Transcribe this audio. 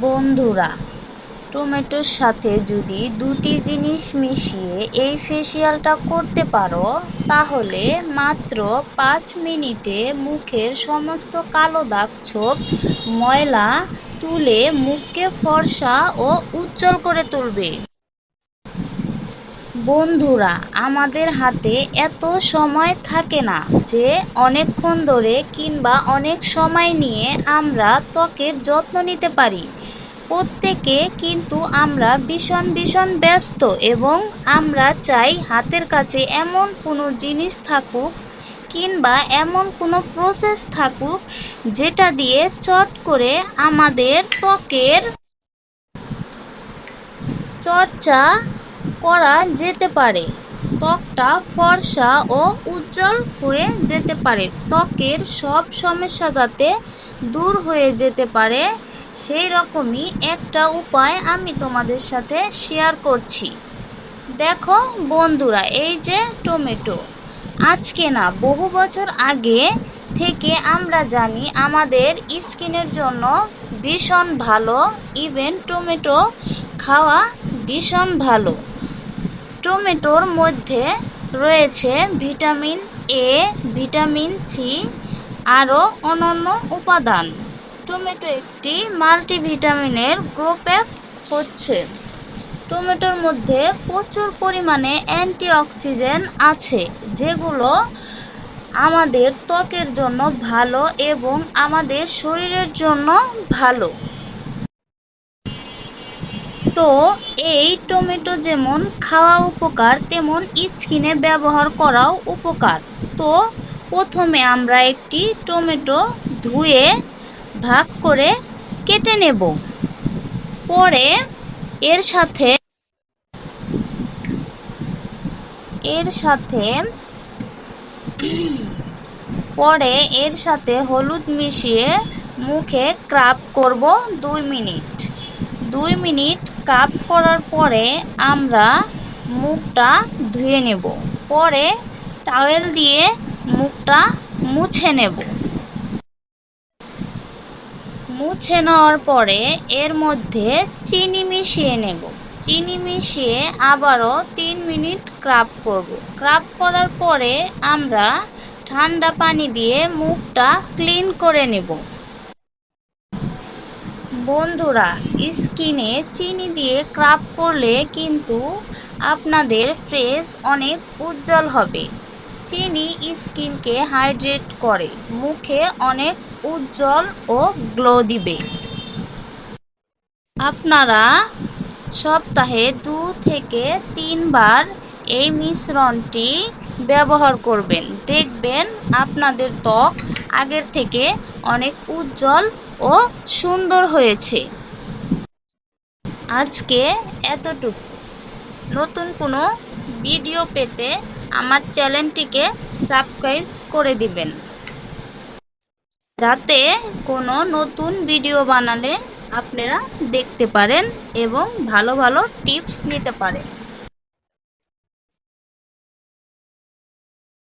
বন্ধুরা, টমেটোর সাথে যদি দুটি জিনিস মিশিয়ে এই ফেসিয়ালটা করতে পারো, তাহলে মাত্র 5 মিনিটে মুখের সমস্ত কালো দাগ, ছোপ, ময়লা তুলে মুখকে ফর্সা ও উজ্জ্বল করে তুলবে। বন্ধুরা, আমাদের হাতে এত সময় থাকে না যে অনেকক্ষণ ধরে কিংবা অনেক সময় নিয়ে আমরা ত্বকের যত্ন নিতে পারি। প্রত্যেকে কিন্তু আমরা ভীষণ ভীষণ ব্যস্ত, এবং আমরা চাই হাতের কাছে এমন কোনো জিনিস থাকুক কিংবা এমন কোনো প্রসেস থাকুক যেটা দিয়ে চট করে আমাদের ত্বকের চর্চা করা যেতে পারে, ত্বকটা ফর্সা ও উজ্জ্বল হয়ে যেতে পারে, ত্বকের সব সমস্যা যাতে দূর হয়ে যেতে পারে, সেই রকমই একটা উপায় আমি তোমাদের সাথে শেয়ার করছি। দেখো বন্ধুরা, এই যে টমেটো, আজকে না বহু বছর আগে থেকে আমরা জানি আমাদের স্কিনের জন্য ভীষণ ভালো, ইভেন টমেটো খাওয়া ভীষণ ভালো। টমেটোর মধ্যে রয়েছে ভিটামিন এ, ভিটামিন সি, আরও অন্যান্য উপাদান। টমেটো একটি মাল্টিভিটামিনের গ্রুপে হচ্ছে। টমেটোর মধ্যে প্রচুর পরিমাণে অ্যান্টিঅক্সিডেন্ট আছে, যেগুলো আমাদের ত্বকের জন্য ভালো এবং আমাদের শরীরের জন্য ভালো। তো এই টমেটো যেমন খাওয়া উপকার, তেমন স্কিনে ব্যবহার করাও উপকার। তো প্রথমে আমরা একটি টমেটো ধুয়ে ভাগ করে কেটে নেব। পরে এর সাথে হলুদ মিশিয়ে মুখে স্ক্রাব করব 2 মিনিট। 2 মিনিট স্ক্রাব করার পরে আমরা মুখটা ধুয়ে নেব। পরে টাওয়েল দিয়ে মুখটা মুছে নেব। মুছে নেওয়ার পরে এর মধ্যে চিনি মিশিয়ে নেব। চিনি মিশিয়ে আবারও 3 মিনিট স্ক্রাব করব। স্ক্রাব করার পরে আমরা ঠান্ডা পানি দিয়ে মুখটা ক্লিন করে নেব। বন্ধুরা, স্কিনে চিনি দিয়ে স্ক্রাব করলে কিন্তু আপনাদের ফেস অনেক উজ্জ্বল হবে। চিনি স্কিনকে হাইড্রেট করে, মুখে অনেক উজ্জ্বল ও গ্লো দিবে। আপনারা সপ্তাহে 2 থেকে 3 বার এই মিশ্রণটি ব্যবহার করবেন। দেখবেন আপনাদের ত্বক আগের থেকে অনেক উজ্জ্বল ও সুন্দর হয়েছে। আজকে এতটুকু। নতুন কোনো ভিডিও পেতে আমার চ্যানেলটিকে সাবস্ক্রাইব করে দিবেন, যাতে কোনো নতুন ভিডিও বানালে আপনারা দেখতে পারেন এবং ভালো ভালো টিপস নিতে পারেন।